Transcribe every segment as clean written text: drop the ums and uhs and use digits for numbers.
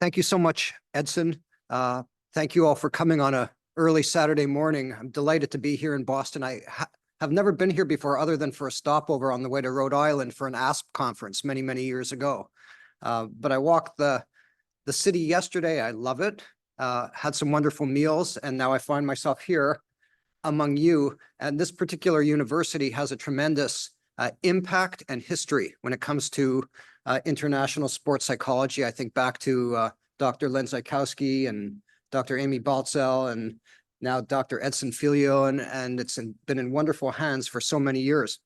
Thank you so much, Edson. Thank you all for coming on a early Saturday morning. I'm delighted to be here in Boston. I have never been here before other than for a stopover on the way to Rhode Island for an ISSP conference many, many years ago. But I walked the city yesterday. I love it. Had some wonderful meals, and now I find myself here among you. And this particular university has a tremendous impact and history when it comes to international sports psychology. I think back to Dr. Len Zykowski and Dr. Amy Baltzell and now Dr. Edson Filio, and it's been in wonderful hands for so many years.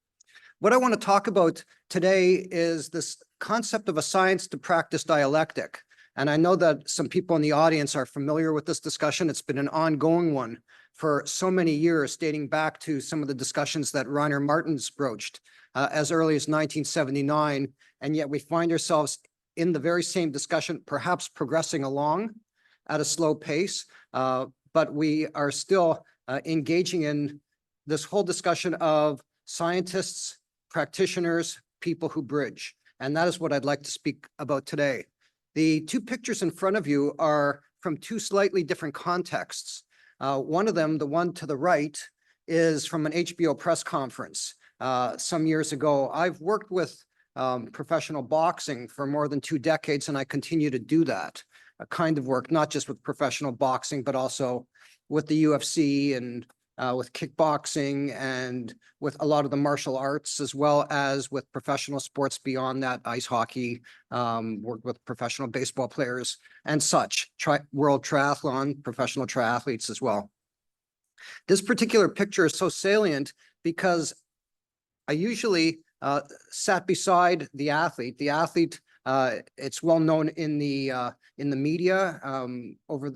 What I want to talk about today is this concept of a science to practice dialectic. And I know that some people in the audience are familiar with this discussion. It's been an ongoing one for so many years, dating back to some of the discussions that Rainer Martens broached as early as 1979. And yet we find ourselves in the very same discussion, perhaps progressing along at a slow pace, but we are still engaging in this whole discussion of scientists, practitioners, people who bridge. And that is what I'd like to speak about today. The two pictures in front of you are from two slightly different contexts. One of them, the one to the right, is from an HBO press conference some years ago. I've worked with professional boxing for more than 2 decades, and I continue to do that kind of work, not just with professional boxing, but also with the UFC and with kickboxing and with a lot of the martial arts, as well as with professional sports beyond that, ice hockey, worked with professional baseball players and such, world triathlon, professional triathletes as well. This particular picture is so salient because I usually sat beside the athlete. The athlete, it's well known in the media over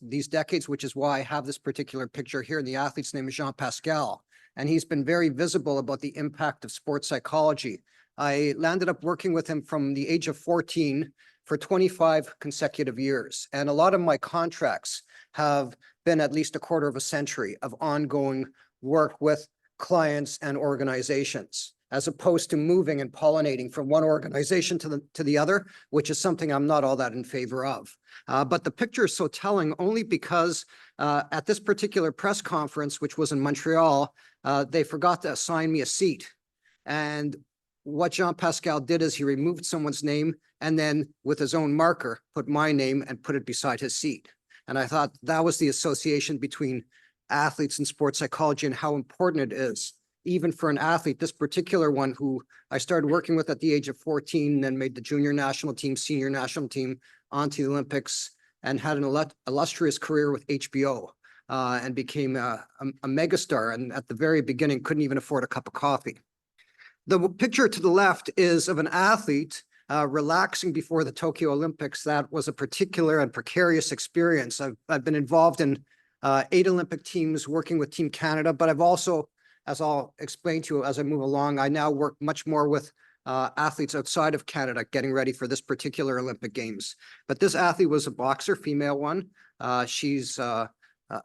these decades, which is why I have this particular picture here. The athlete's name is Jean Pascal, and he's been very visible about the impact of sports psychology. I landed up working with him from the age of 14 for 25 consecutive years. And a lot of my contracts have been at least a quarter of a century of ongoing work with clients and organizations, as opposed to moving and pollinating from one organization to the other, which is something I'm not all that in favor of. But the picture is so telling only because at this particular press conference, which was in Montreal, they forgot to assign me a seat. And what Jean Pascal did is he removed someone's name and then with his own marker, put my name and put it beside his seat. And I thought that was the association between athletes and sports psychology and how important it is, even for an athlete, this particular one who I started working with at the age of 14, then made the junior national team, senior national team, onto the Olympics, and had an illustrious career with HBO and became a megastar. And at the very beginning, couldn't even afford a cup of coffee. The picture to the left is of an athlete relaxing before the Tokyo Olympics. That was a particular and precarious experience. I've been involved in 8 Olympic teams working with Team Canada, but I've also, as I'll explain to you as I move along, I now work much more with athletes outside of Canada getting ready for this particular Olympic Games. But this athlete was a boxer, female one. She's an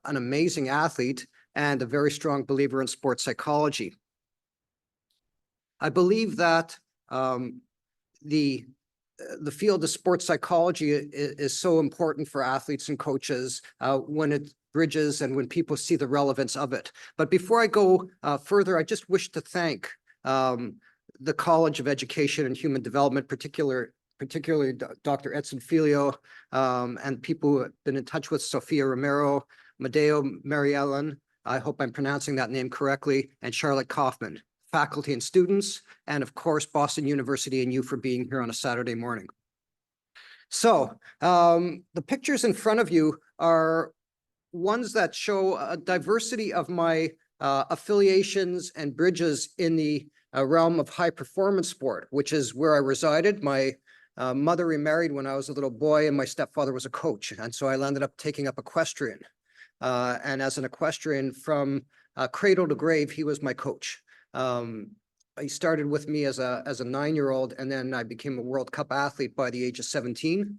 amazing athlete and a very strong believer in sports psychology. I believe that the field of sports psychology is so important for athletes and coaches when it bridges and when people see the relevance of it. But before I go further, I just wish to thank the College of Education and Human Development, particularly Dr. Edson Filio, and people who have been in touch with Sophia Romero, Medeo Mariellen, I hope I'm pronouncing that name correctly, and Charlotte Kaufman, faculty and students, and of course, Boston University and you for being here on a Saturday morning. So the pictures in front of you are ones that show a diversity of my affiliations and bridges in the realm of high performance sport, which is where I resided. My mother remarried when I was a little boy, and my stepfather was a coach. And so I landed up taking up equestrian. And as an equestrian from cradle to grave, he was my coach. He started with me as a 9-year-old, and then I became a World Cup athlete by the age of 17.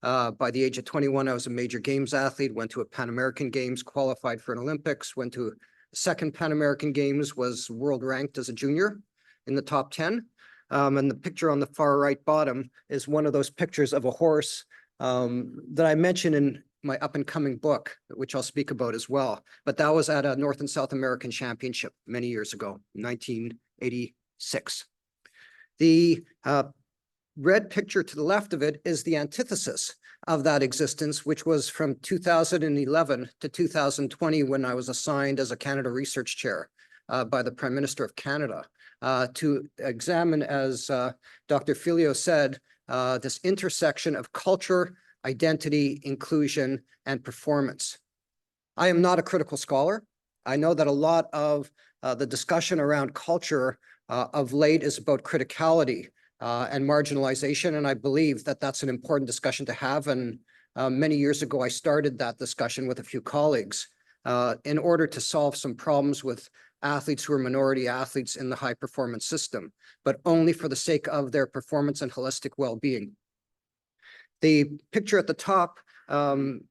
By the age of 21, I was a major games athlete, went to a Pan American Games, qualified for an Olympics, went to a second Pan American Games, was world ranked as a junior in the top 10. And the picture on the far right bottom is one of those pictures of a horse that I mentioned in my up and coming book, which I'll speak about as well. But that was at a North and South American Championship many years ago, 1986. The red picture to the left of it is the antithesis of that existence, which was from 2011 to 2020, when I was assigned as a Canada Research Chair by the Prime Minister of Canada to examine, as Dr. Filio said, this intersection of culture, identity, inclusion, and performance. I am not a critical scholar. I know that a lot of the discussion around culture of late is about criticality and marginalization, and I believe that that's an important discussion to have. And many years ago, I started that discussion with a few colleagues in order to solve some problems with athletes who are minority athletes in the high performance system, but only for the sake of their performance and holistic well-being. The picture at the top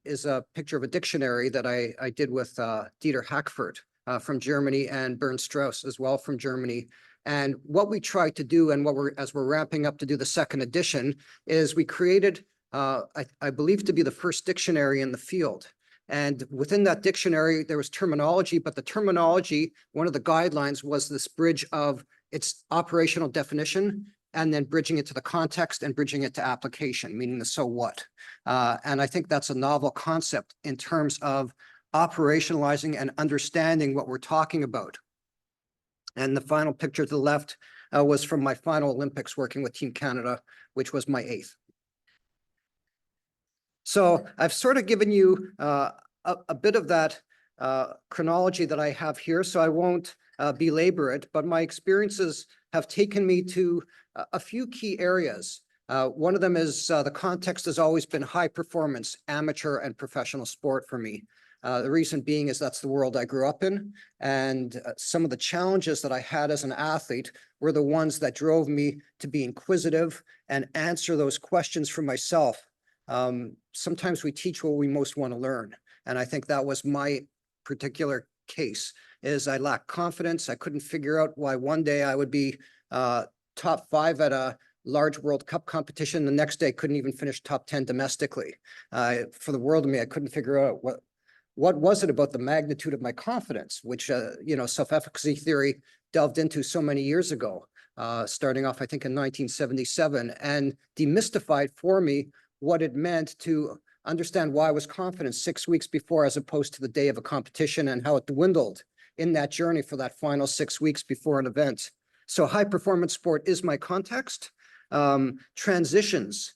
is a picture of a dictionary that I did with Dieter Hackford from Germany, and Bernd Strauss as well from Germany. And what we tried to do, and as we're ramping up to do the second edition, is we created, I believe, to be the first dictionary in the field. And within that dictionary, there was terminology, but the terminology, one of the guidelines was this bridge of its operational definition, and then bridging it to the context and bridging it to application, meaning the so what. And I think that's a novel concept in terms of operationalizing and understanding what we're talking about. And the final picture to the left was from my final Olympics working with Team Canada, which was my 8th. So I've sort of given you a bit of that chronology that I have here, so I won't belabor it, but my experiences have taken me to a few key areas. One of them is the context has always been high performance, amateur and professional sport for me. The reason being is that's the world I grew up in, and some of the challenges that I had as an athlete were the ones that drove me to be inquisitive and answer those questions for myself. Sometimes we teach what we most want to learn, and I think that was my particular case. Is I lacked confidence. I couldn't figure out why one day I would be top 5 at a large World Cup competition. The next day, couldn't even finish top 10 domestically. For the world of me, I couldn't figure out what was it about the magnitude of my confidence, which self-efficacy theory delved into so many years ago, starting off, I think, in 1977, and demystified for me what it meant to understand why I was confident 6 weeks before, as opposed to the day of a competition, and how it dwindled in that journey for that final 6 weeks before an event. So high performance sport is my context. Transitions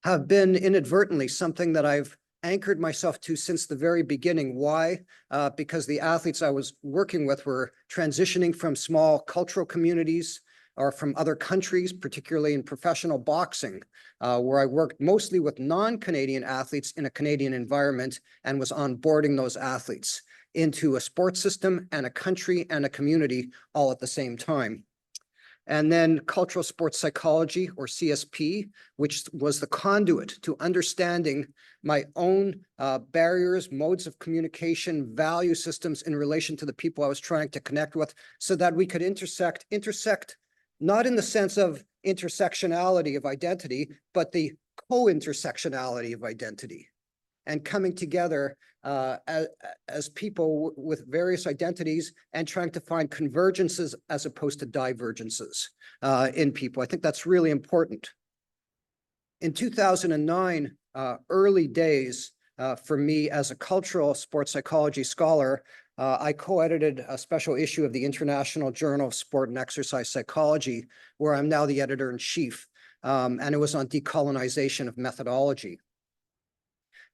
have been inadvertently something that I've anchored myself to since the very beginning. Why? Because the athletes I was working with were transitioning from small cultural communities or from other countries, particularly in professional boxing, where I worked mostly with non-Canadian athletes in a Canadian environment and was onboarding those athletes into a sports system and a country and a community all at the same time. And then cultural sports psychology, or CSP, which was the conduit to understanding my own barriers, modes of communication, value systems in relation to the people I was trying to connect with, so that we could intersect not in the sense of intersectionality of identity, but the co-intersectionality of identity, and coming together as people with various identities and trying to find convergences as opposed to divergences in people. I think that's really important. In 2009, early days for me as a cultural sports psychology scholar, I co-edited a special issue of the International Journal of Sport and Exercise Psychology, where I'm now the editor-in-chief, and it was on decolonization of methodology.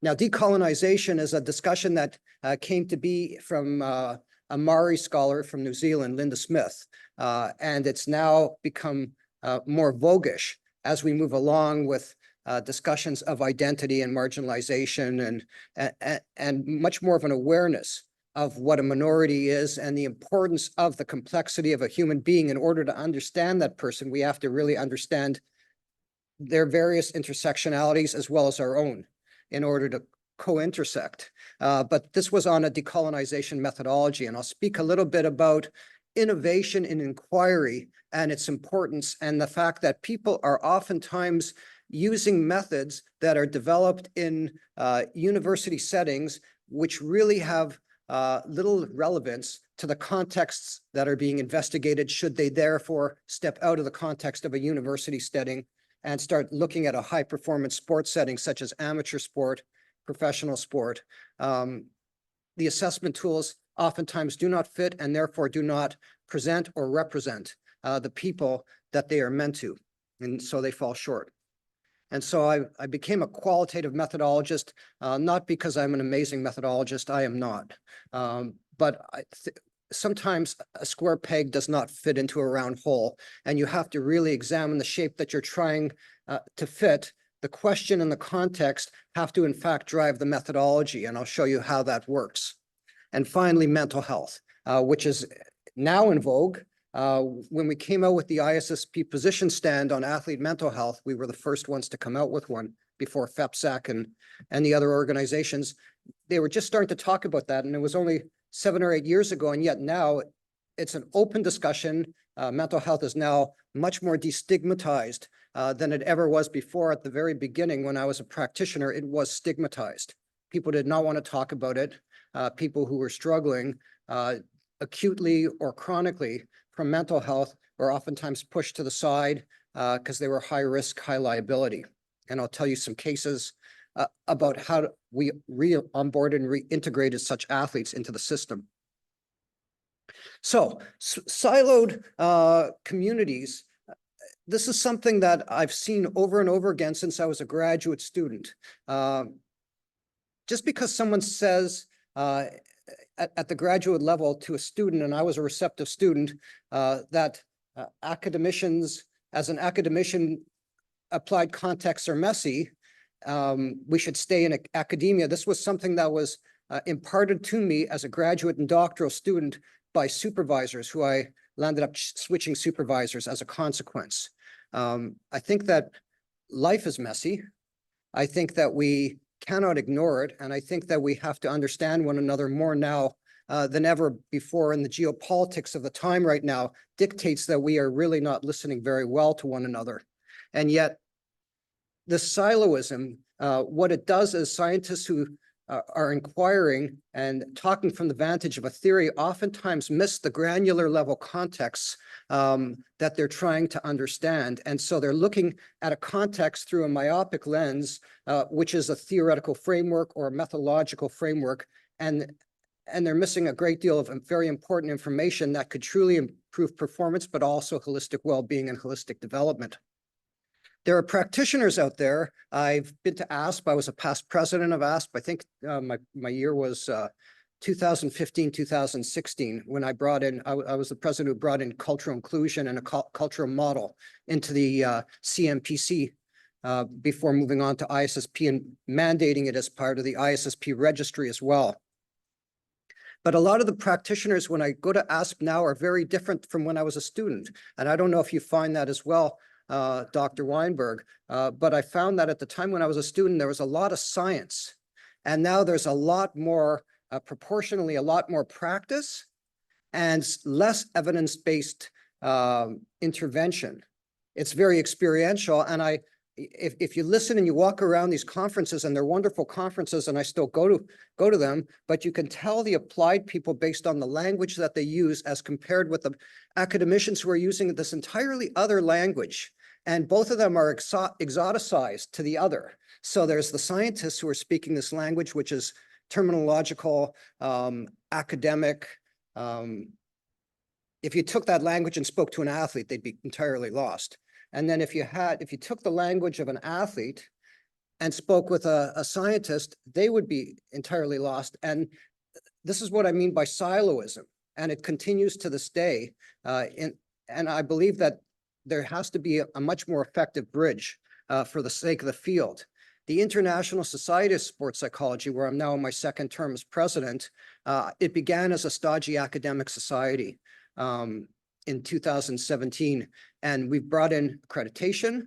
Now, decolonization is a discussion that came to be from a Maori scholar from New Zealand, Linda Smith, and it's now become more voguish as we move along with discussions of identity and marginalization, and much more of an awareness of what a minority is and the importance of the complexity of a human being. In order to understand that person, we have to really understand their various intersectionalities as well as our own, in order to co-intersect. But this was on a decolonization methodology, and I'll speak a little bit about innovation in inquiry and its importance, and the fact that people are oftentimes using methods that are developed in university settings, which really have little relevance to the contexts that are being investigated, should they therefore step out of the context of a university setting and start looking at a high-performance sports setting, such as amateur sport, professional sport. The assessment tools oftentimes do not fit and therefore do not present or represent the people that they are meant to, and so they fall short. And so I became a qualitative methodologist, not because I'm an amazing methodologist, I am not. But sometimes a square peg does not fit into a round hole, and you have to really examine the shape that you're trying to fit. The question and the context have to, in fact, drive the methodology, and I'll show you how that works. And finally, mental health, which is now in vogue. When we came out with the ISSP position stand on athlete mental health, we were the first ones to come out with one before FEPSAC and the other organizations. They were just starting to talk about that, and it was only 7 or 8 years ago, and yet now it's an open discussion. Mental health is now much more destigmatized than it ever was before. At the very beginning, when I was a practitioner, it was stigmatized. People did not want to talk about it. People who were struggling acutely or chronically from mental health were oftentimes pushed to the side because they were high risk, high liability. And I'll tell you some cases about how we onboarded and reintegrated such athletes into the system. So siloed communities, this is something that I've seen over and over again since I was a graduate student. Just because someone says at the graduate level to a student, and I was a receptive student, that academicians, as an academician, applied contexts are messy, we should stay in academia. This was something that was imparted to me as a graduate and doctoral student by supervisors who I landed up switching supervisors as a consequence. I think that life is messy. I think that we cannot ignore it. And I think that we have to understand one another more now than ever before. And the geopolitics of the time right now dictates that we are really not listening very well to one another. And yet the siloism, what it does is scientists who are inquiring and talking from the vantage of a theory oftentimes miss the granular level contexts that they're trying to understand. And so they're looking at a context through a myopic lens, which is a theoretical framework or a methodological framework. And they're missing a great deal of very important information that could truly improve performance, but also holistic well-being and holistic development. There are practitioners out there. I've been to ISSP. I was a past president of ISSP. I think my year was 2015, 2016, when I brought in, I was the president who brought in cultural inclusion and a cultural model into the CMPC before moving on to ISSP and mandating it as part of the ISSP registry as well. But a lot of the practitioners, when I go to ISSP now, are very different from when I was a student. And I don't know if you find that as well, Dr. Weinberg, but I found that at the time when I was a student, there was a lot of science. And now there's a lot more, proportionally, a lot more practice and less evidence-based intervention. It's very experiential. And if you listen and you walk around these conferences, and they're wonderful conferences, and I still go to them, but you can tell the applied people based on the language that they use as compared with the academicians who are using this entirely other language. And both of them are exoticized to the other. So there's the scientists who are speaking this language, which is terminological, academic. If you took that language and spoke to an athlete, they'd be entirely lost. And then if you took the language of an athlete and spoke with a scientist, they would be entirely lost. And this is what I mean by siloism. And it continues to this day. And I believe that there has to be a much more effective bridge for the sake of the field. The International Society of Sports Psychology, where I'm now in my second term as president, it began as a stodgy academic society in 2017. And we've brought in accreditation,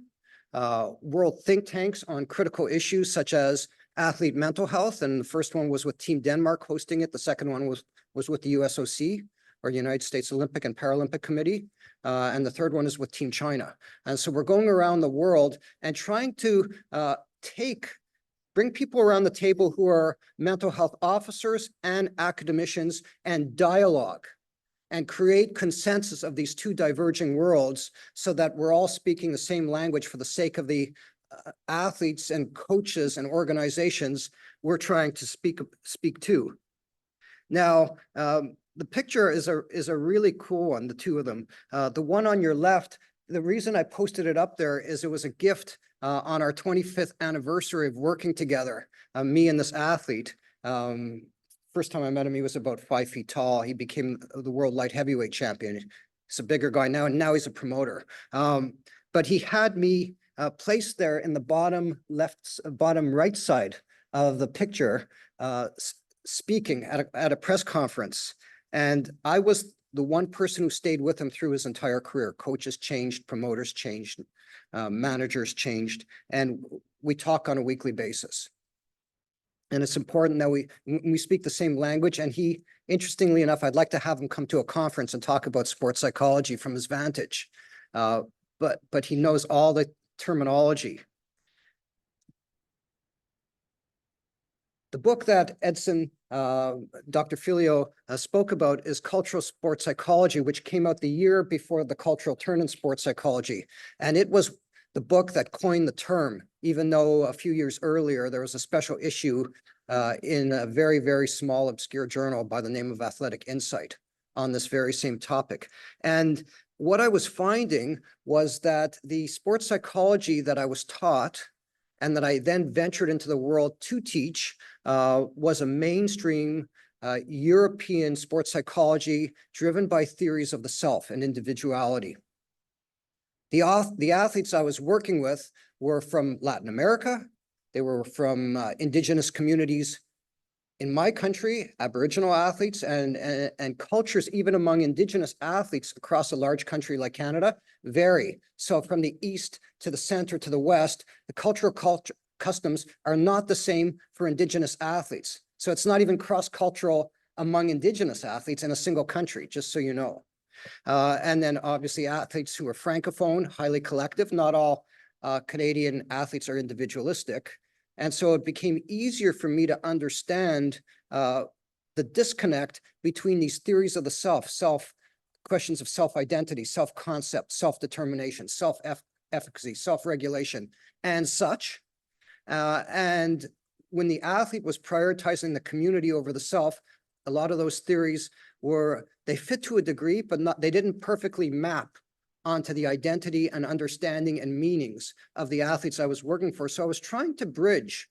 world think tanks on critical issues such as athlete mental health. And the first one was with Team Denmark hosting it. The second one was with the USOC. or United States Olympic and Paralympic Committee. And the third one is with Team China. And so we're going around the world and trying to bring people around the table who are mental health officers and academicians and dialogue and create consensus of these two diverging worlds so that we're all speaking the same language for the sake of the athletes and coaches and organizations we're trying to speak to. Now, the picture is a really cool one, the two of them. The one on your left, the reason I posted it up there is it was a gift on our 25th anniversary of working together, me and this athlete. First time I met him, he was about 5 feet tall. He became the world light heavyweight champion. He's a bigger guy now, and now he's a promoter. But he had me placed there in the bottom right side of the picture, speaking at a press conference. And I was the one person who stayed with him through his entire career. Coaches changed, promoters changed, managers changed, and we talk on a weekly basis. And it's important that we speak the same language. And he, interestingly enough, I'd like to have him come to a conference and talk about sports psychology from his vantage. But he knows all the terminology. The book that Edson, Dr. Filio spoke about is Cultural Sports Psychology, which came out the year before the cultural turn in sports psychology. And it was the book that coined the term, even though a few years earlier, there was a special issue in a very, very small, obscure journal by the name of Athletic Insight on this very same topic. And what I was finding was that the sports psychology that I was taught and that I then ventured into the world to teach was a mainstream European sports psychology driven by theories of the self and individuality. The athletes I was working with were from Latin America. They were from indigenous communities in my country, Aboriginal athletes, and cultures, even among indigenous athletes across a large country like Canada, vary. So from the east to the center to the west, the cultural customs are not the same for indigenous athletes. So it's not even cross-cultural among indigenous athletes in a single country, just so you know. And then obviously athletes who are francophone, highly collective. Not all Canadian athletes are individualistic. And so it became easier for me to understand the disconnect between these theories of the questions of self-identity, self-concept, self-determination, self-efficacy, self-regulation, and such. And when the athlete was prioritizing the community over the self, a lot of those theories they fit to a degree, but they didn't perfectly map onto the identity and understanding and meanings of the athletes I was working for. So I was trying to bridge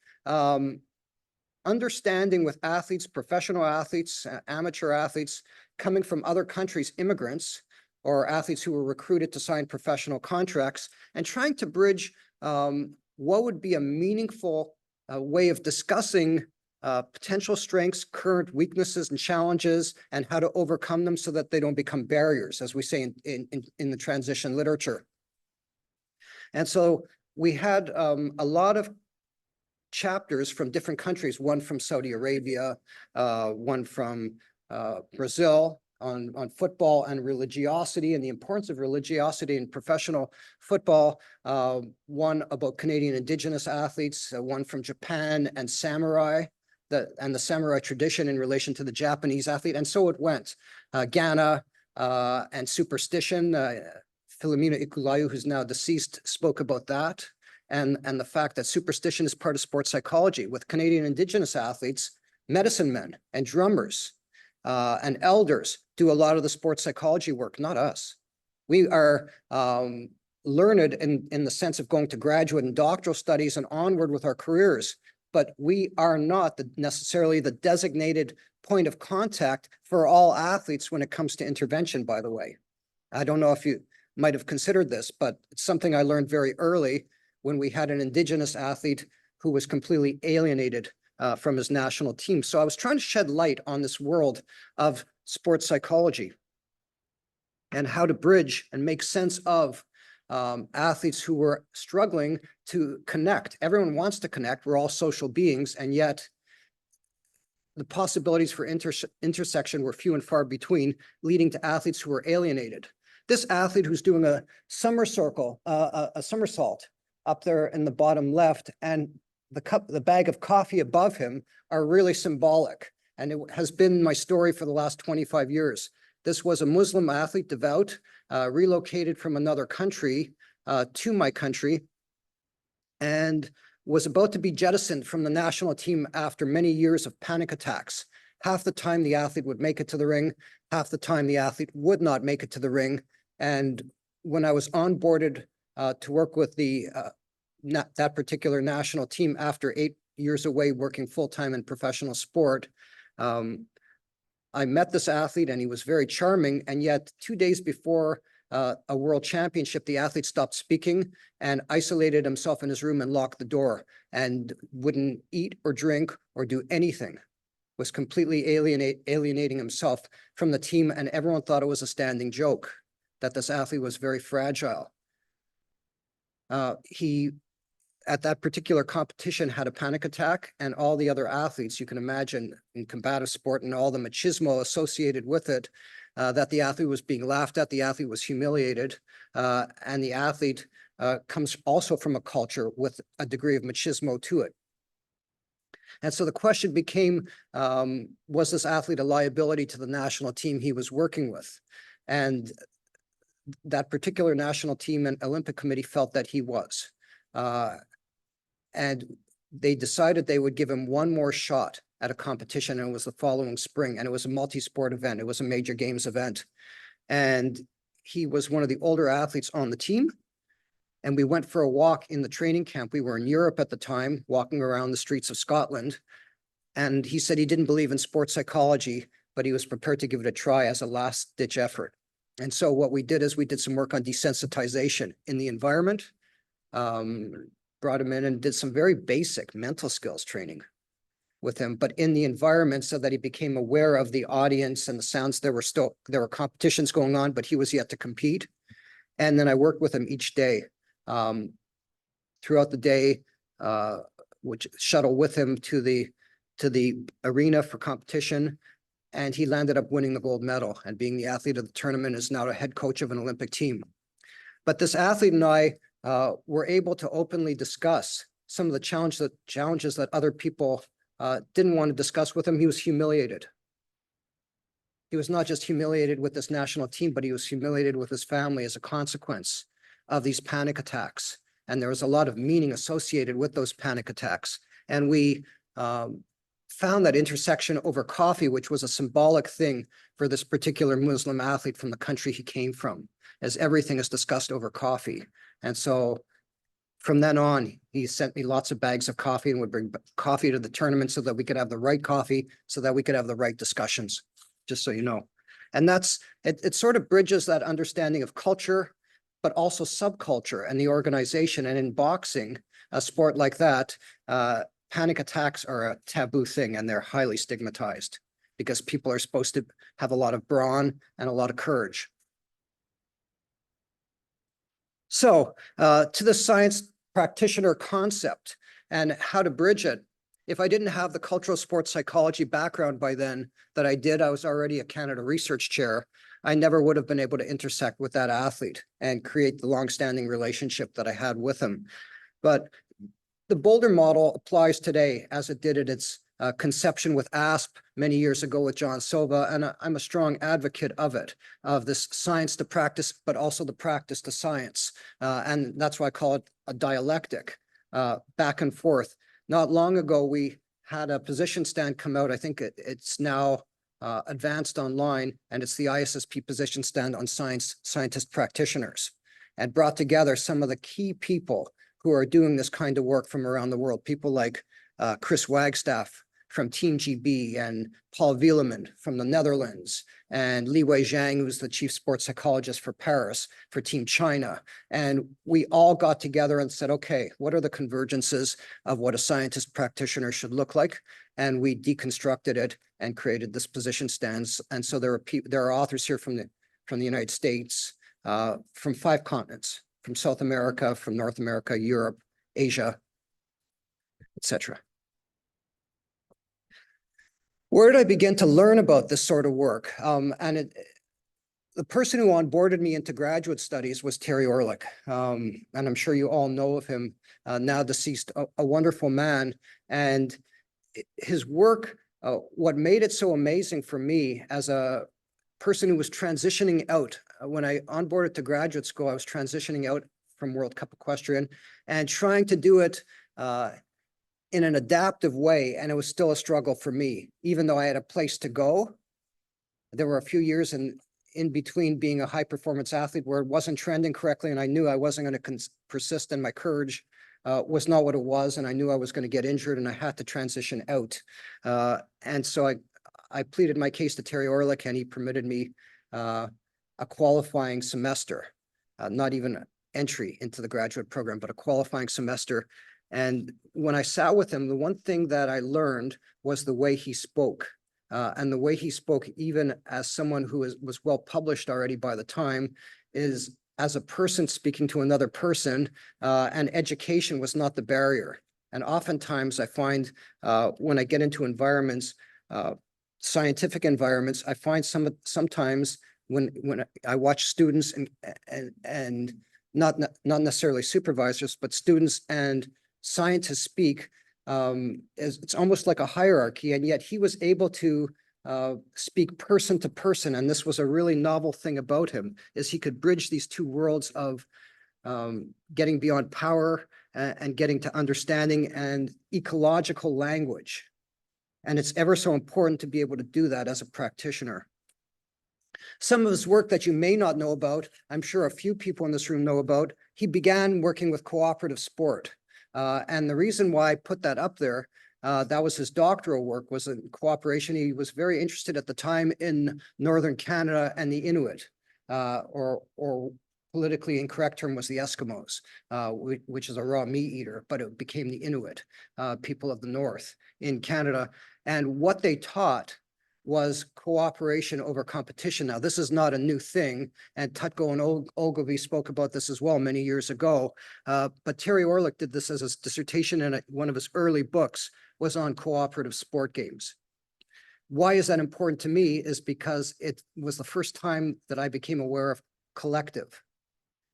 understanding with athletes, professional athletes, amateur athletes coming from other countries, immigrants, or athletes who were recruited to sign professional contracts, and trying to bridge what would be a meaningful way of discussing potential strengths, current weaknesses and challenges, and how to overcome them so that they don't become barriers, as we say in the transition literature. And so we had a lot of chapters from different countries, one from Saudi Arabia, one from Brazil on football and religiosity and the importance of religiosity in professional football, one about Canadian Indigenous athletes, one from Japan and samurai, and the samurai tradition in relation to the Japanese athlete. And so it went. Ghana and superstition. Philomena Ikulayu, who's now deceased, spoke about that. And the fact that superstition is part of sports psychology. With Canadian Indigenous athletes, medicine men and drummers and elders do a lot of the sports psychology work, not us. We are learned in the sense of going to graduate and doctoral studies and onward with our careers, but we are not necessarily the designated point of contact for all athletes when it comes to intervention, by the way. I don't know if you might have considered this, but it's something I learned very early when we had an Indigenous athlete who was completely alienated from his national team. So I was trying to shed light on this world of sports psychology and how to bridge and make sense of athletes who were struggling to connect. Everyone wants to connect. We're all social beings, and yet the possibilities for intersection were few and far between, leading to athletes who were alienated. This athlete who's doing a somersault up there in the bottom left, and the bag of coffee above him are really symbolic. And it has been my story for the last 25 years. This was a Muslim athlete, devout, relocated from another country to my country, and was about to be jettisoned from the national team after many years of panic attacks. Half the time the athlete would make it to the ring, half the time the athlete would not make it to the ring. And when I was onboarded to work with that particular national team after 8 years away working full-time in professional sport, I met this athlete and he was very charming. And yet 2 days before a world championship, the athlete stopped speaking and isolated himself in his room and locked the door and wouldn't eat or drink or do anything, was completely alienating himself from the team. And everyone thought it was a standing joke that this athlete was very fragile. He, at that particular competition, had a panic attack, and all the other athletes, you can imagine in combative sport and all the machismo associated with it, that the athlete was being laughed at, the athlete was humiliated, and the athlete comes also from a culture with a degree of machismo to it. And so the question became, was this athlete a liability to the national team he was working with? And that particular national team and Olympic committee felt that he was. And they decided they would give him one more shot at a competition, and it was the following spring, and it was a multi-sport event. It was a major games event. And he was one of the older athletes on the team. And we went for a walk in the training camp. We were in Europe at the time, walking around the streets of Scotland. And he said he didn't believe in sports psychology, but he was prepared to give it a try as a last-ditch effort. And so what we did is we did some work on desensitization in the environment, brought him in and did some very basic mental skills training with him, but in the environment, so that he became aware of the audience and the sounds. There were competitions going on, but he was yet to compete. And then I worked with him each day, throughout the day, which shuttle with him to the arena for competition. And he landed up winning the gold medal and being the athlete of the tournament, is now a head coach of an Olympic team. But this athlete and I were able to openly discuss some of the challenges that other people didn't want to discuss with him. He was humiliated. He was not just humiliated with this national team, but he was humiliated with his family as a consequence of these panic attacks. And there was a lot of meaning associated with those panic attacks. And we found that intersection over coffee, which was a symbolic thing for this particular Muslim athlete from the country he came from, as everything is discussed over coffee. And so from then on, he sent me lots of bags of coffee and would bring coffee to the tournament so that we could have the right coffee, so that we could have the right discussions, just so you know. And that's, it sort of bridges that understanding of culture, but also subculture and the organization. And in boxing, a sport like that, panic attacks are a taboo thing, and they're highly stigmatized because people are supposed to have a lot of brawn and a lot of courage. So to the science practitioner concept and how to bridge it. If I didn't have the cultural sports psychology background by then that I did, I was already a Canada Research Chair. I never would have been able to intersect with that athlete and create the longstanding relationship that I had with him. But the Boulder model applies today as it did at its conception with ISSP many years ago with John Silva, and I'm a strong advocate of it, of this science to practice, but also the practice to science. And that's why I call it a dialectic, back and forth. Not long ago, we had a position stand come out. I think it's now advanced online, and it's the ISSP position stand on scientist practitioners, and brought together some of the key people who are doing this kind of work from around the world. People like Chris Wagstaff from Team GB, and Paul Wieleman from the Netherlands, and Li Wei Zhang, who's the chief sports psychologist for Paris for Team China. And we all got together and said, okay, what are the convergences of what a scientist practitioner should look like? And we deconstructed it and created this position stands. And so there are authors here from the United States, from 5 continents, from South America, from North America, Europe, Asia, etc. Where did I begin to learn about this sort of work? The person who onboarded me into graduate studies was Terry Orlick. And I'm sure you all know of him, now deceased, a wonderful man. And his work, what made it so amazing for me as a person who was transitioning out, when I onboarded to graduate school, I was transitioning out from World Cup Equestrian and trying to do it in an adaptive way. And it was still a struggle for me, even though I had a place to go. There were a few years in between being a high performance athlete where it wasn't trending correctly. And I knew I wasn't going to persist, and my courage was not what it was. And I knew I was going to get injured and I had to transition out. And so I pleaded my case to Terry Orlick, and he permitted me a qualifying semester, not even entry into the graduate program, but a qualifying semester. And when I sat with him, the one thing that I learned was the way he spoke. And the way he spoke, even as someone who was well published already by the time, is as a person speaking to another person, and education was not the barrier. And oftentimes I find when I get into environments, scientific environments, I find sometimes when I watch students and not necessarily supervisors, but students and scientists speak, it's almost like a hierarchy, and yet he was able to speak person to person. And this was a really novel thing about him, is he could bridge these two worlds of getting beyond power and getting to understanding and ecological language. And it's ever so important to be able to do that as a practitioner. Some of his work that you may not know about, I'm sure a few people in this room know about, he began working with cooperative sport. And the reason why I put that up there, that was his doctoral work, was in cooperation. He was very interested at the time in Northern Canada and the Inuit, or politically incorrect term was the Eskimos, which is a raw meat eater, but it became the Inuit, people of the North in Canada. And what they taught was cooperation over competition. Now, this is not a new thing, and Tutko and Ogilvy spoke about this as well many years ago, but Terry Orlick did this as a dissertation, and one of his early books was on cooperative sport games. Why is that important to me? Is because it was the first time that I became aware of collective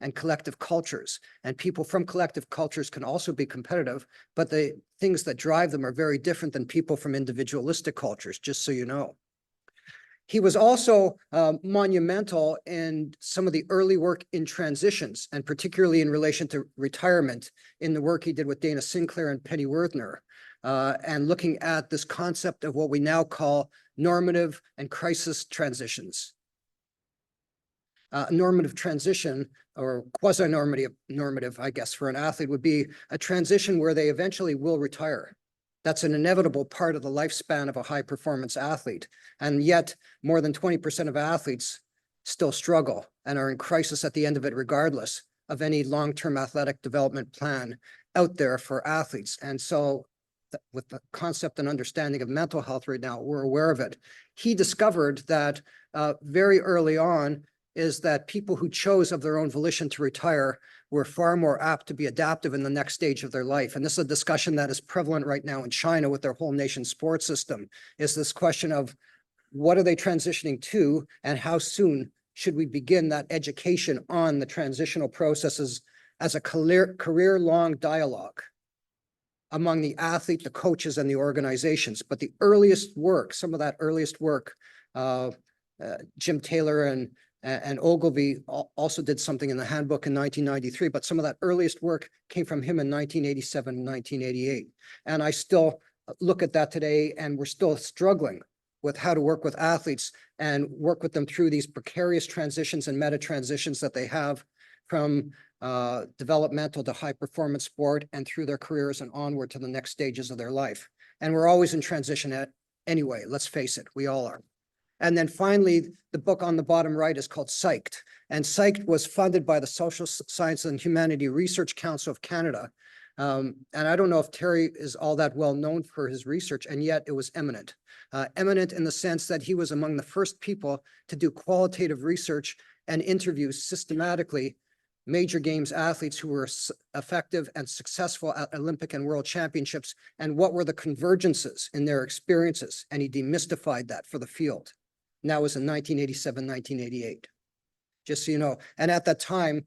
and collective cultures. And people from collective cultures can also be competitive, but the things that drive them are very different than people from individualistic cultures, just so you know. He was also monumental in some of the early work in transitions, and particularly in relation to retirement, in the work he did with Dana Sinclair and Penny Werthner, and looking at this concept of what we now call normative and crisis transitions. Normative transition, or quasi-normative, I guess, for an athlete would be a transition where they eventually will retire. That's an inevitable part of the lifespan of a high-performance athlete. And yet, more than 20% of athletes still struggle and are in crisis at the end of it, regardless of any long-term athletic development plan out there for athletes. And so with the concept and understanding of mental health right now, we're aware of it. He discovered that very early on, is that people who chose of their own volition to retire were far more apt to be adaptive in the next stage of their life. And this is a discussion that is prevalent right now in China with their whole nation sports system, is this question of what are they transitioning to, and how soon should we begin that education on the transitional processes as a career-long dialogue among the athlete, the coaches, and the organizations. But the earliest work, some of that earliest work, Jim Taylor and Ogilvy also did something in the handbook in 1993, but some of that earliest work came from him in 1987 and 1988. And I still look at that today, and we're still struggling with how to work with athletes and work with them through these precarious transitions and meta transitions that they have from developmental to high performance sport and through their careers and onward to the next stages of their life. And we're always in transition anyway, let's face it, we all are. And then finally, the book on the bottom right is called Psyched. And Psyched was funded by the Social Science and Humanity Research Council of Canada. And I don't know if Terry is all that well known for his research, and yet it was eminent. Eminent in the sense that he was among the first people to do qualitative research and interviews systematically major games athletes who were effective and successful at Olympic and world championships, and what were the convergences in their experiences. And he demystified that for the field. And that was in 1987, 1988, just so you know. And at that time,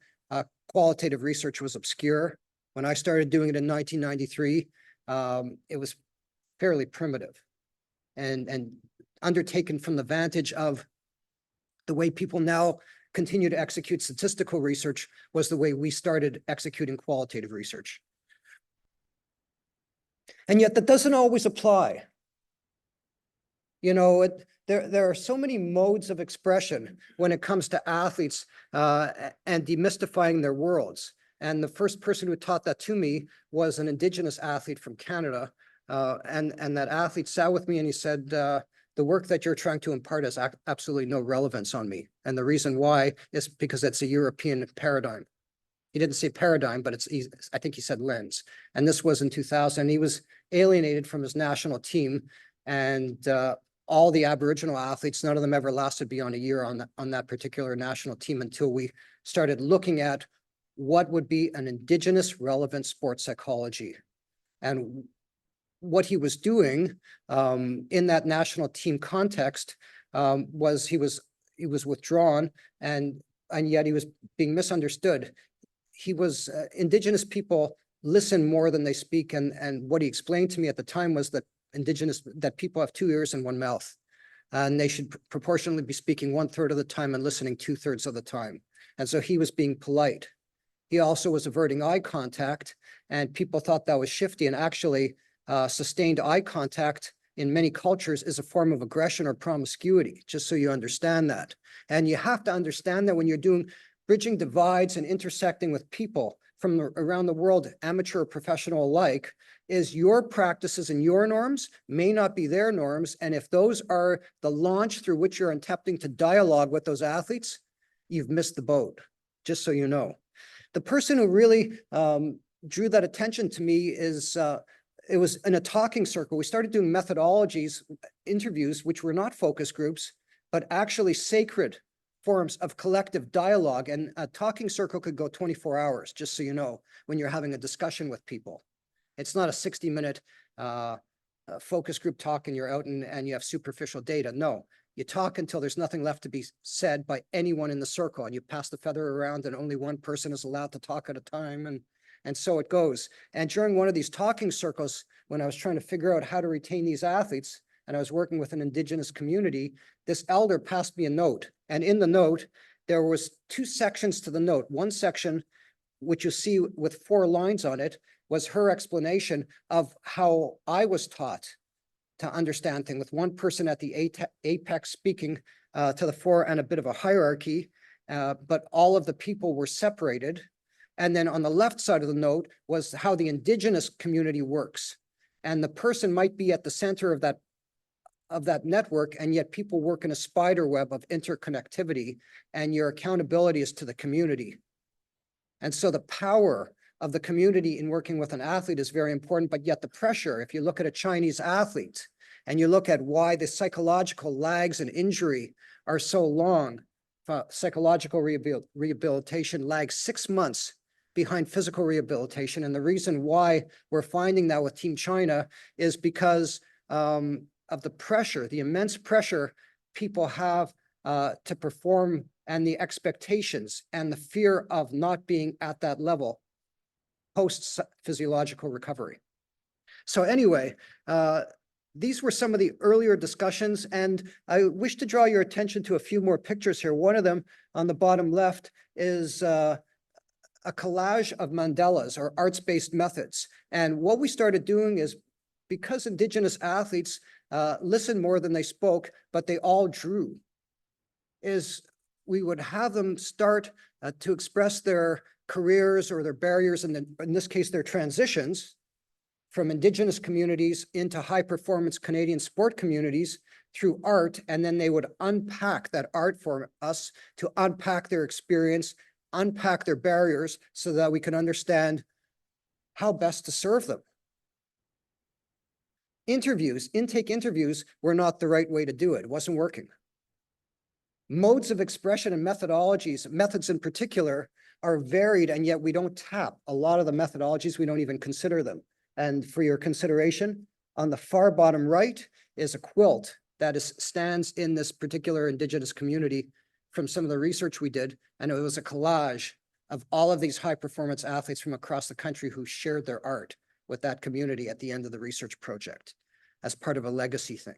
qualitative research was obscure. When I started doing it in 1993, it was fairly primitive and undertaken from the vantage of the way people now continue to execute statistical research was the way we started executing qualitative research. And yet that doesn't always apply. You know, there are so many modes of expression when it comes to athletes and demystifying their worlds. And the first person who taught that to me was an Indigenous athlete from Canada. And that athlete sat with me and he said, the work that you're trying to impart has absolutely no relevance on me. And the reason why is because it's a European paradigm. He didn't say paradigm, but I think he said lens. And this was in 2000. He was alienated from his national team, and all the Aboriginal athletes, none of them ever lasted beyond a year on that particular national team until we started looking at what would be an Indigenous relevant sports psychology. And what he was doing in that national team context was he was withdrawn, and yet he was being misunderstood. He was Indigenous people listen more than they speak, and what he explained to me at the time was that that people have 2 ears and 1 mouth, and they should proportionally be speaking 1/3 of the time and listening 2/3 of the time. And so he was being polite. He also was averting eye contact, and people thought that was shifty, and actually sustained eye contact in many cultures is a form of aggression or promiscuity, just so you understand that. And you have to understand that when you're doing bridging divides and intersecting with people from around the world, amateur or professional alike, is your practices and your norms may not be their norms. And if those are the launch through which you're attempting to dialogue with those athletes, you've missed the boat, just so you know. The person who really drew that attention to me is, it was in a talking circle. We started doing methodologies, interviews, which were not focus groups, but actually sacred forms of collective dialogue. And a talking circle could go 24 hours, just so you know, when you're having a discussion with people. It's not a 60-minute focus group talk and you're out and you have superficial data. No, you talk until there's nothing left to be said by anyone in the circle, and you pass the feather around and only one person is allowed to talk at a time. And so it goes. And during one of these talking circles, when I was trying to figure out how to retain these athletes, and I was working with an Indigenous community, this elder passed me a note. And in the note, there was 2 sections to the note. One section, which you see with 4 lines on it, was her explanation of how I was taught to understand things, with one person at the apex speaking to the fore and a bit of a hierarchy, but all of the people were separated. And then on the left side of the note was how the Indigenous community works. And the person might be at the center of that network, and yet people work in a spider web of interconnectivity, and your accountability is to the community. And so the power of the community in working with an athlete is very important, but yet the pressure, if you look at a Chinese athlete and you look at why the psychological lags and injury are so long, psychological rehabilitation lags 6 months behind physical rehabilitation. And the reason why we're finding that with Team China is because of the pressure, the immense pressure people have to perform, and the expectations and the fear of not being at that level post-physiological recovery. So anyway, these were some of the earlier discussions, and I wish to draw your attention to a few more pictures here. One of them on the bottom left is a collage of mandalas, or arts-based methods. And what we started doing is, because Indigenous athletes listened more than they spoke, but they all drew, is we would have them start to express their careers or their barriers, and in this case, their transitions from Indigenous communities into high-performance Canadian sport communities through art, and then they would unpack that art for us to unpack their experience, unpack their barriers, so that we can understand how best to serve them. Intake interviews were not the right way to do it. It wasn't working. Modes of expression and methodologies, methods in particular, are varied, and yet we don't tap a lot of the methodologies. We don't even consider them. And for your consideration, on the far bottom right is a quilt that stands in this particular Indigenous community from some of the research we did. And it was a collage of all of these high performance athletes from across the country who shared their art with that community at the end of the research project as part of a legacy thing.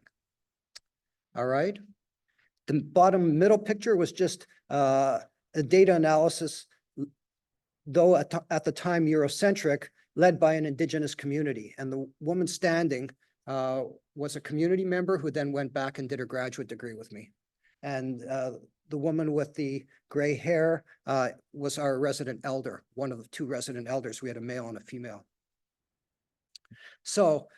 All right. The bottom middle picture was just a data analysis, though at the time Eurocentric, led by an Indigenous community. And the woman standing was a community member who then went back and did her graduate degree with me. And the woman with the gray hair was our resident elder, one of the two resident elders. We had a male and a female. So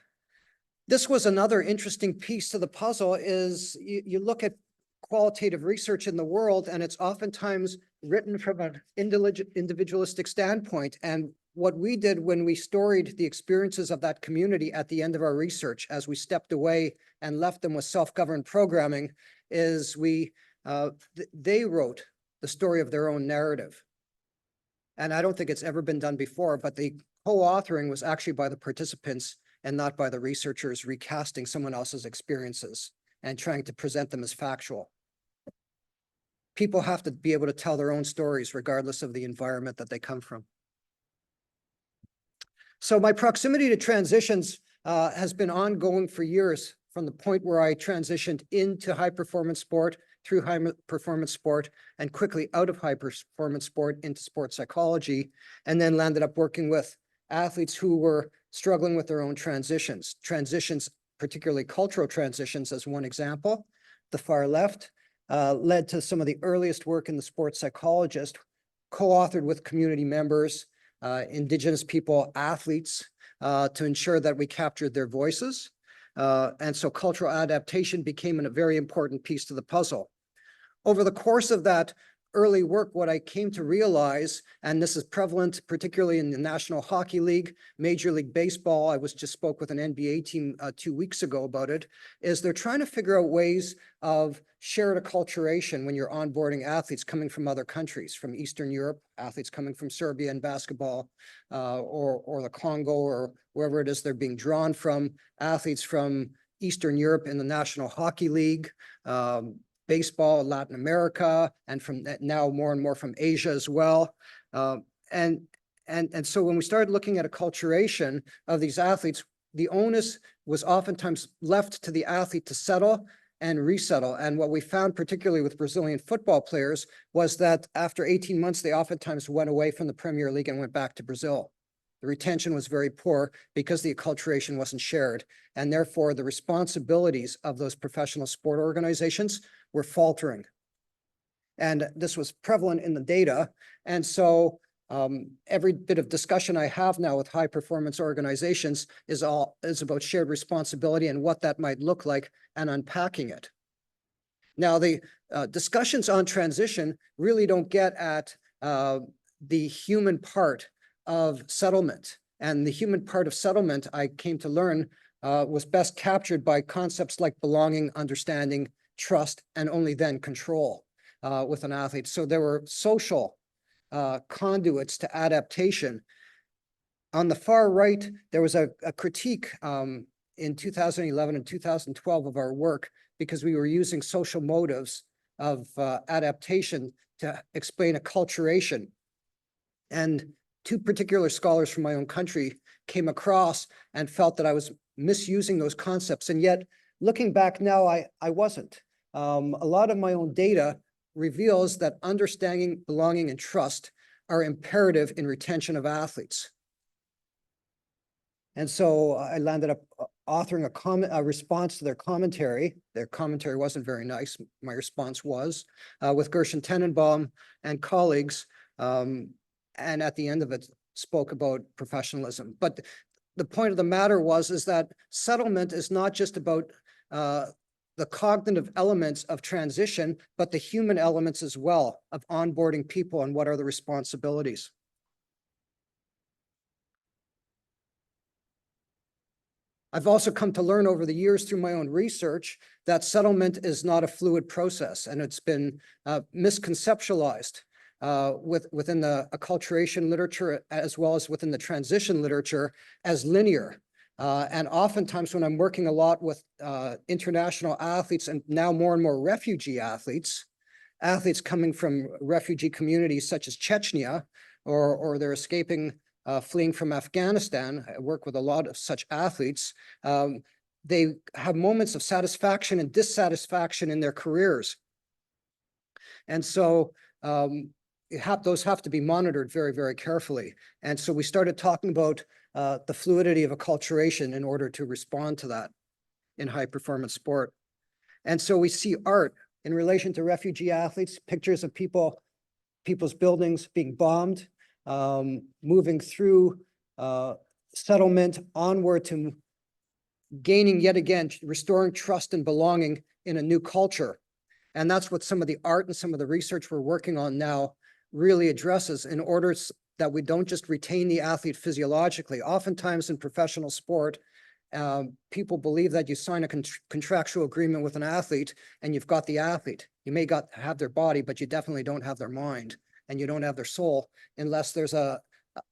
this was another interesting piece to the puzzle is you look at qualitative research in the world, and it's oftentimes written from an individualistic standpoint. And what we did when we storied the experiences of that community at the end of our research, as we stepped away and left them with self-governed programming, is they wrote the story of their own narrative. And I don't think it's ever been done before, but the co-authoring was actually by the participants and not by the researchers recasting someone else's experiences and trying to present them as factual. People have to be able to tell their own stories regardless of the environment that they come from. So my proximity to transitions has been ongoing for years, from the point where I transitioned into high performance sport, through high performance sport, and quickly out of high performance sport into sports psychology, and then landed up working with athletes who were struggling with their own transitions, particularly cultural transitions as one example. The far left led to some of the earliest work in the sports psychologist, co-authored with community members, Indigenous people, athletes, to ensure that we captured their voices. And so cultural adaptation became a very important piece to the puzzle. Over the course of that early work, what I came to realize, and this is prevalent particularly in the National Hockey League, Major League Baseball, I just spoke with an NBA team 2 weeks ago about it, is they're trying to figure out ways of shared acculturation when you're onboarding athletes coming from other countries, from Eastern Europe, athletes coming from Serbia in basketball, or the Congo, or wherever it is they're being drawn from, athletes from Eastern Europe in the National Hockey League, baseball, Latin America, and from now more and more from Asia as well. And so when we started looking at acculturation of these athletes, the onus was oftentimes left to the athlete to settle and resettle. And what we found, particularly with Brazilian football players, was that after 18 months, they oftentimes went away from the Premier League and went back to Brazil. The retention was very poor because the acculturation wasn't shared. And therefore, the responsibilities of those professional sport organizations were faltering. And this was prevalent in the data. And so every bit of discussion I have now with high performance organizations is about shared responsibility and what that might look like and unpacking it. Now, the discussions on transition really don't get at the human part of settlement. And the human part of settlement, I came to learn, was best captured by concepts like belonging, understanding, trust, and only then control with an athlete. So there were social conduits to adaptation. On the far right, there was a critique in 2011 and 2012 of our work because we were using social motives of adaptation to explain acculturation. And two particular scholars from my own country came across and felt that I was misusing those concepts. And yet, looking back now, I wasn't. A lot of my own data reveals that understanding, belonging, and trust are imperative in retention of athletes. And so I landed up authoring a response to their commentary. Their commentary wasn't very nice. My response was, with Gershon Tenenbaum and colleagues, and at the end of it spoke about professionalism. But the point of the matter is that settlement is not just about the cognitive elements of transition, but the human elements as well of onboarding people and what are the responsibilities. I've also come to learn over the years through my own research that settlement is not a fluid process, and it's been misconceptualized. within the acculturation literature as well as within the transition literature as linear. And oftentimes when I'm working a lot with international athletes and now more and more refugee athletes coming from refugee communities such as Chechnya, or they're escaping, fleeing from Afghanistan. I work with a lot of such athletes. They have moments of satisfaction and dissatisfaction in their careers. And so those have to be monitored very, very carefully. And so we started talking about the fluidity of acculturation in order to respond to that in high performance sport. And so we see art in relation to refugee athletes, pictures of people's buildings being bombed, moving through settlement onward to gaining yet again, restoring trust and belonging in a new culture. And that's what some of the art and some of the research we're working on now really addresses, in order that we don't just retain the athlete physiologically. Oftentimes in professional sport, people believe that you sign a contractual agreement with an athlete and you've got the athlete. You may have their body, but you definitely don't have their mind, and you don't have their soul unless there's a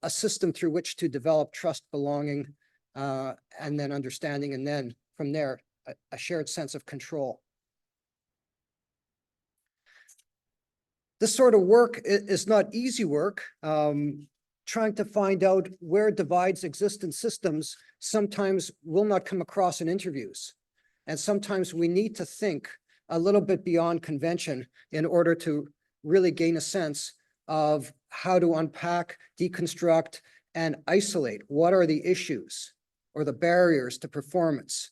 system through which to develop trust, belonging, and then understanding, and then from there, a shared sense of control. This sort of work is not easy work. Trying to find out where divides exist in systems sometimes will not come across in interviews. And sometimes we need to think a little bit beyond convention in order to really gain a sense of how to unpack, deconstruct, and isolate what are the issues or the barriers to performance.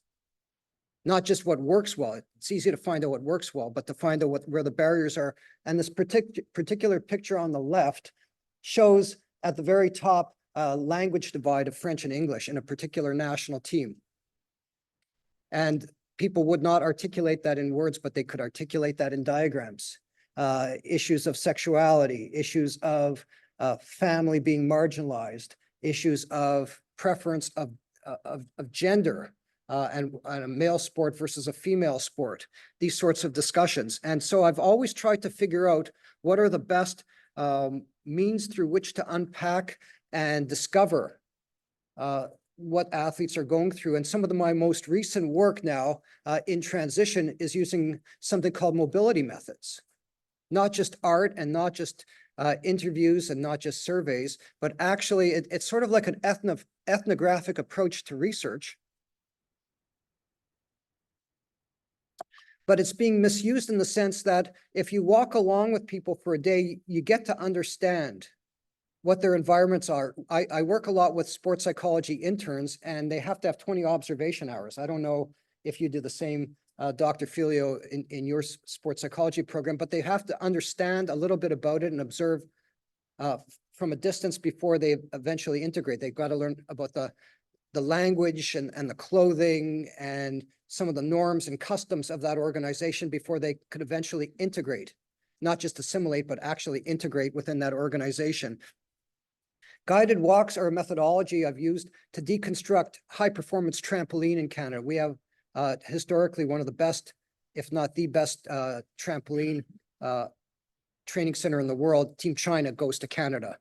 Not just what works well. It's easy to find out what works well, but to find out where the barriers are. And this particular picture on the left shows at the very top language divide of French and English in a particular national team. And people would not articulate that in words, but they could articulate that in diagrams. Issues of sexuality, issues of family being marginalized, issues of preference of gender, and a male sport versus a female sport, these sorts of discussions. And so I've always tried to figure out what are the best means through which to unpack and discover what athletes are going through. And some of my most recent work now in transition is using something called mobility methods. Not just art and not just interviews and not just surveys, but actually it's sort of like an ethnographic approach to research. But it's being misused in the sense that if you walk along with people for a day, you get to understand what their environments are. I work a lot with sports psychology interns, and they have to have 20 observation hours. I don't know if you do the same, Dr. Filio, in your sports psychology program, but they have to understand a little bit about it and observe from a distance before they eventually integrate. They've got to learn about the language and the clothing and some of the norms and customs of that organization before they could eventually integrate, not just assimilate, but actually integrate within that organization. Guided walks are a methodology I've used to deconstruct high performance trampoline in Canada. We have historically one of the best, if not the best, trampoline training center in the world. Team China goes to Canada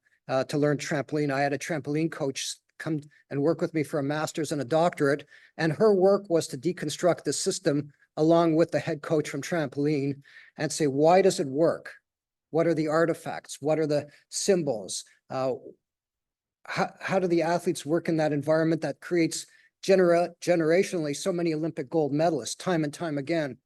to learn trampoline. I had a trampoline coach come and work with me for a master's and a doctorate, and her work was to deconstruct the system along with the head coach from trampoline and say, why does it work? What are the artifacts? What are the symbols? How do the athletes work in that environment that creates generationally so many Olympic gold medalists time and time again?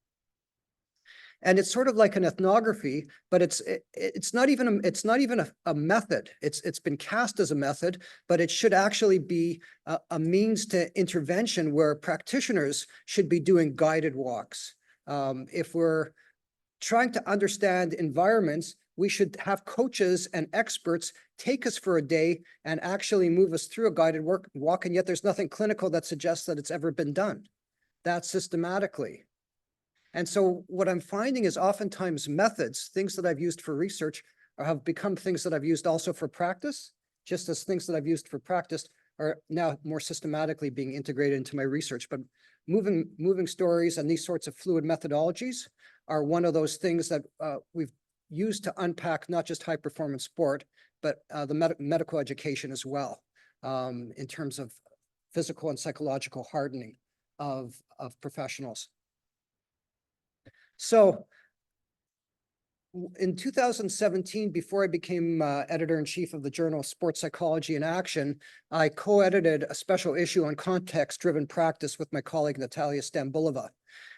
And it's sort of like an ethnography, but it's not even a method. It's been cast as a method, but it should actually be a means to intervention where practitioners should be doing guided walks. If we're trying to understand environments, we should have coaches and experts take us for a day and actually move us through a guided walk. And yet there's nothing clinical that suggests that it's ever been done that systematically. And so what I'm finding is oftentimes methods, things that I've used for research, have become things that I've used also for practice, just as things that I've used for practice are now more systematically being integrated into my research. But moving stories and these sorts of fluid methodologies are one of those things that we've used to unpack not just high performance sport, but the medical education as well, in terms of physical and psychological hardening of professionals. So in 2017, before I became editor-in-chief of the journal Sports Psychology in Action, I co-edited a special issue on context-driven practice with my colleague Natalia Stambulova.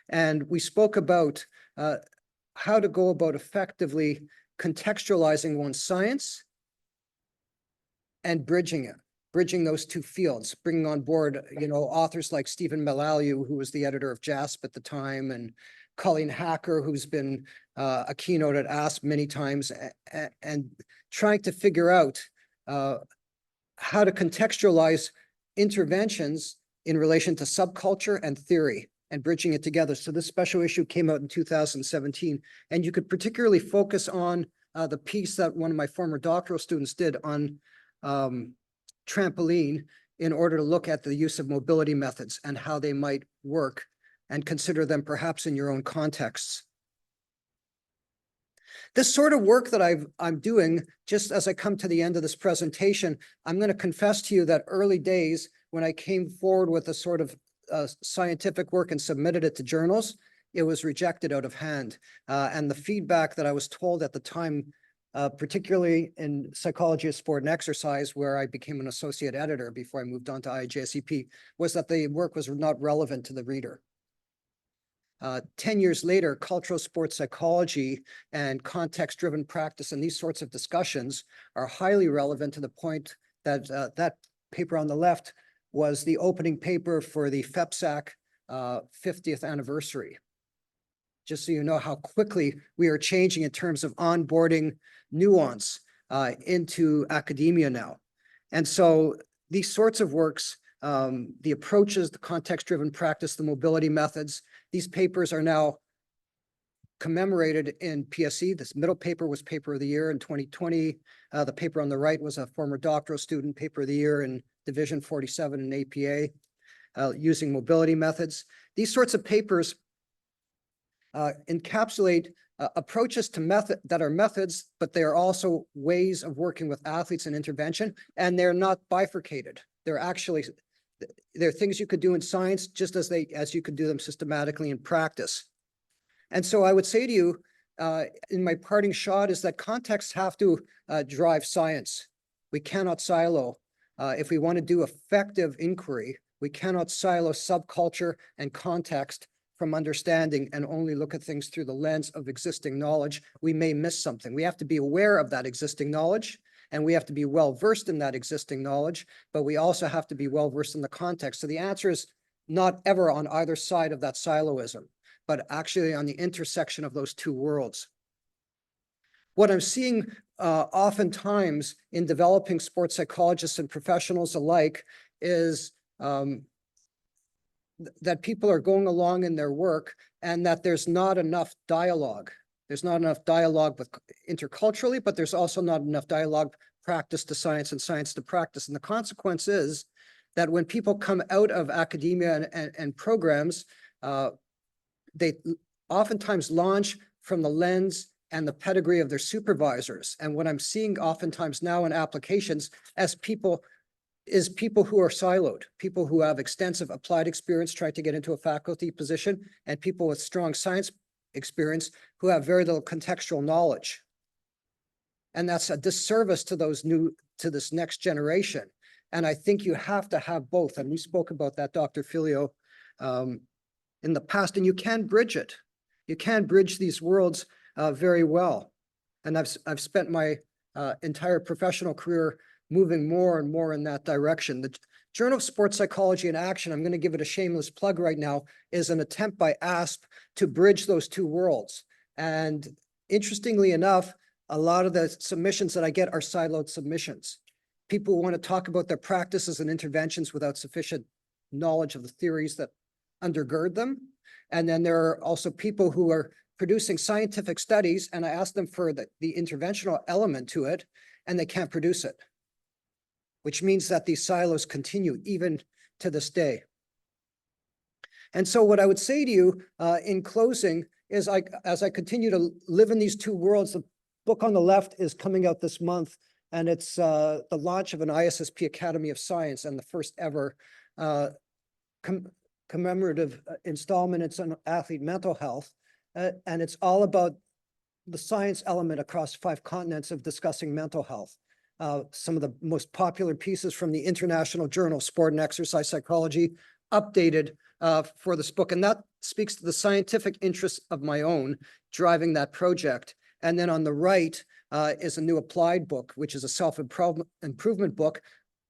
And we spoke about how to go about effectively contextualizing one's science and bridging those two fields, bringing on board, authors like Stephen Malaliu, who was the editor of JASP at the time, and Colleen Hacker, who's been a keynote at ISSP many times, and trying to figure out how to contextualize interventions in relation to subculture and theory and bridging it together. So this special issue came out in 2017, and you could particularly focus on the piece that one of my former doctoral students did on trampoline in order to look at the use of mobility methods and how they might work and consider them perhaps in your own contexts. This sort of work that I'm doing, just as I come to the end of this presentation, I'm going to confess to you that early days when I came forward with a sort of scientific work and submitted it to journals, it was rejected out of hand. And the feedback that I was told at the time, particularly in Psychology of Sport and Exercise, where I became an associate editor before I moved on to ISSP, was that the work was not relevant to the reader. 10 years later, cultural sports psychology and context-driven practice and these sorts of discussions are highly relevant to the point that that paper on the left was the opening paper for the FEPSAC 50th anniversary. Just so you know how quickly we are changing in terms of onboarding nuance into academia now. And so these sorts of works, the approaches, the context-driven practice, the mobility methods, these papers are now commemorated in PSE. This middle paper was Paper of the Year in 2020. The paper on the right was a former doctoral student Paper of the Year in Division 47 in APA, using mobility methods. These sorts of papers encapsulate approaches to method that are methods, but they are also ways of working with athletes and intervention, and they're not bifurcated. They're things you could do in science just as you could do them systematically in practice. And so I would say to you, in my parting shot, is that contexts have to drive science. We cannot silo. If we want to do effective inquiry, we cannot silo subculture and context from understanding and only look at things through the lens of existing knowledge. We may miss something. We have to be aware of that existing knowledge, and we have to be well-versed in that existing knowledge, but we also have to be well-versed in the context. So the answer is not ever on either side of that siloism, but actually on the intersection of those two worlds. What I'm seeing oftentimes in developing sports psychologists and professionals alike is that people are going along in their work and that there's not enough dialogue. There's not enough dialogue with interculturally, but there's also not enough dialogue practice to science and science to practice. And the consequence is that when people come out of academia and programs, they oftentimes launch from the lens and the pedigree of their supervisors. And what I'm seeing oftentimes now in applications as people who are siloed, people who have extensive applied experience trying to get into a faculty position, and people with strong science experience who have very little contextual knowledge. And that's a disservice to this next generation. And I think you have to have both. And we spoke about that, Dr. Filio, in the past, and you can bridge it. You can bridge these worlds very well. And I've spent my entire professional career moving more and more in that direction. The Journal of Sports Psychology in Action, I'm going to give it a shameless plug right now, is an attempt by ISSP to bridge those two worlds. And interestingly enough, a lot of the submissions that I get are siloed submissions. People want to talk about their practices and interventions without sufficient knowledge of the theories that undergird them. And then there are also people who are producing scientific studies, and I ask them for the interventional element to it, and they can't produce it, which means that these silos continue even to this day. And so what I would say to you in closing is, as I continue to live in these two worlds, book on the left is coming out this month, and it's the launch of an ISSP Academy of Science and the first ever commemorative installment. It's on athlete mental health, and it's all about the science element across 5 continents of discussing mental health. Some of the most popular pieces from the International Journal of Sport and Exercise Psychology updated for this book. And that speaks to the scientific interests of my own driving that project. And then on the right is a new applied book, which is a self-improvement book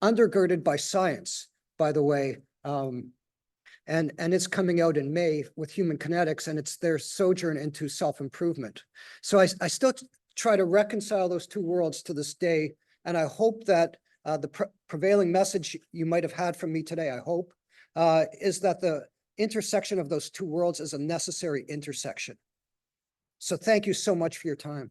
undergirded by science, by the way. And it's coming out in May with Human Kinetics, and it's their sojourn into self-improvement. So I still try to reconcile those 2 worlds to this day. And I hope that the prevailing message you might have had from me today, I hope, is that the intersection of those 2 worlds is a necessary intersection. So thank you so much for your time.